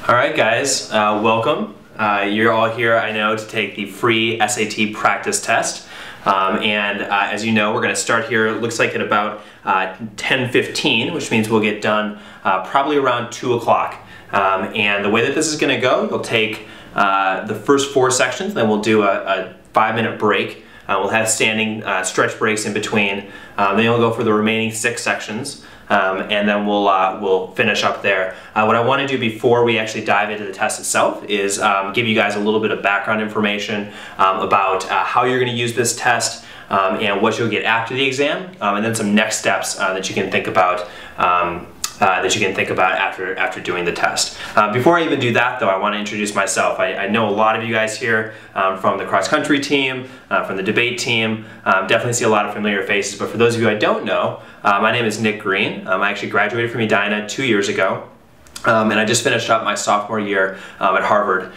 All right, guys, welcome. You're all here, I know, to take the free SAT practice test. As you know, we're going to start here, it looks like at about 10:15, which means we'll get done probably around 2 o'clock. And the way that this is going to go, you'll take the first 4 sections, then we'll do a 5-minute break. We'll have standing stretch breaks in between. Then you'll go for the remaining 6 sections. And then we'll finish up there. What I want to do before we actually dive into the test itself is give you guys a little bit of background information about how you're going to use this test and what you'll get after the exam, and then some next steps that you can think about after doing the test. Before I even do that though, I want to introduce myself. I know a lot of you guys here from the cross country team, from the debate team, definitely see a lot of familiar faces, but for those of you I don't know, my name is Nick Green. I actually graduated from Edina 2 years ago. And I just finished up my sophomore year at Harvard.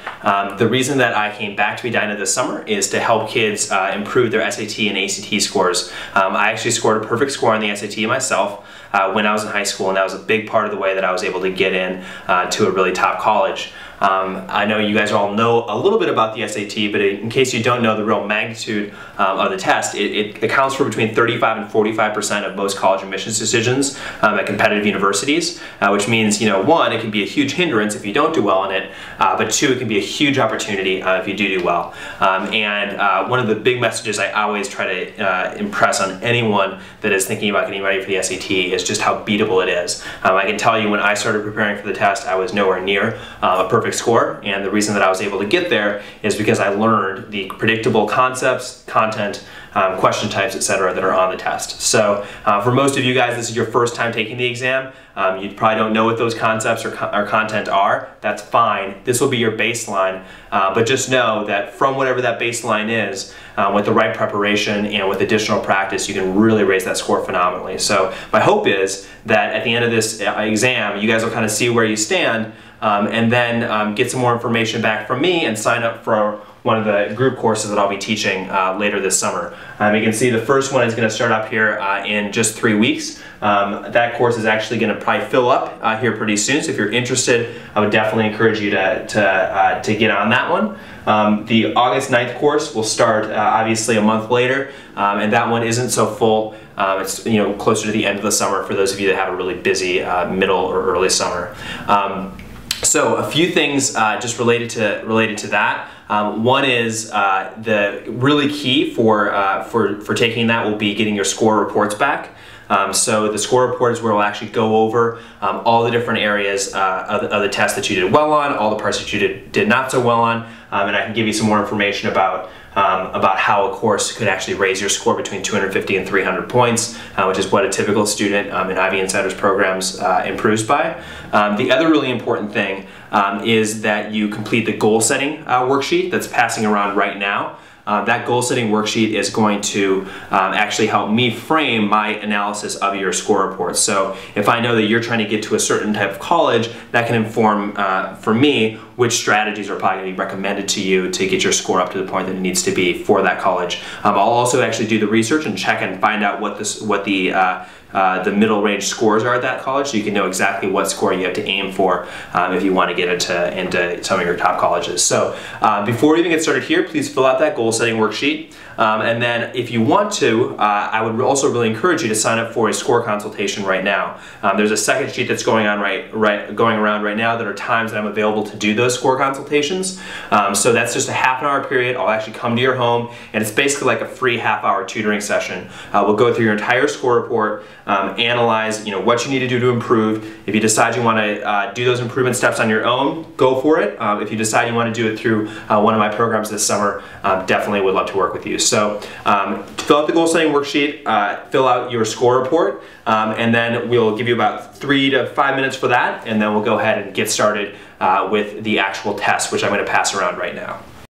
The reason that I came back to Edina this summer is to help kids improve their SAT and ACT scores. I actually scored a perfect score on the SAT myself when I was in high school, and that was a big part of the way that I was able to get in to a really top college. I know you guys all know a little bit about the SAT, but in case you don't know the real magnitude of the test, it accounts for between 35 and 45% of most college admissions decisions at competitive universities, which means, you know, 1, it can be a huge hindrance if you don't do well on it, but 2, it can be a huge opportunity if you do well. One of the big messages I always try to impress on anyone that is thinking about getting ready for the SAT is just how beatable it is. I can tell you when I started preparing for the test, I was nowhere near a perfect score, and the reason that I was able to get there is because I learned the predictable concepts, content, question types, etc. that are on the test. So for most of you guys, this is your first time taking the exam. You probably don't know what those concepts or content are. That's fine. This will be your baseline, but just know that from whatever that baseline is, with the right preparation and with additional practice, you can really raise that score phenomenally. So my hope is that at the end of this exam, you guys will kind of see where you stand, and then get some more information back from me and sign up for one of the group courses that I'll be teaching later this summer. You can see the first one is going to start up here in just 3 weeks. That course is actually going to probably fill up here pretty soon, so if you're interested, I would definitely encourage you to get on that one. The August 9th course will start obviously a month later, and that one isn't so full. It's closer to the end of the summer for those of you that have a really busy middle or early summer. So a few things just related to that. One is the really key for taking that will be getting your score reports back. So the score report is where we'll actually go over all the different areas of the test that you did well on, all the parts that you did not so well on, and I can give you some more information about how a course could actually raise your score between 250 and 300 points, which is what a typical student in Ivy Insiders programs improves by. The other really important thing is that you complete the goal setting worksheet that's passing around right now. That goal setting worksheet is going to actually help me frame my analysis of your score report. So if I know that you're trying to get to a certain type of college, that can inform for me which strategies are probably going to be recommended to you to get your score up to the point that it needs to be for that college. I'll also actually do the research and check and find out what the middle range scores are at that college, so you can know exactly what score you have to aim for if you want to get into some of your top colleges. So before we even get started here, please fill out that goal setting worksheet. And then if you want to, I would also really encourage you to sign up for a score consultation right now. There's a second sheet that's going around right now that are times that I'm available to do those score consultations. So that's just a half-an-hour period. I'll actually come to your home, and it's basically like a free half-hour tutoring session. We'll go through your entire score report, analyze what you need to do to improve. If you decide you want to do those improvement steps on your own, go for it. If you decide you want to do it through one of my programs this summer, definitely would love to work with you. So fill out the goal setting worksheet, fill out your score report, and then we'll give you about 3 to 5 minutes for that, and then we'll go ahead and get started with the actual test, which I'm going to pass around right now.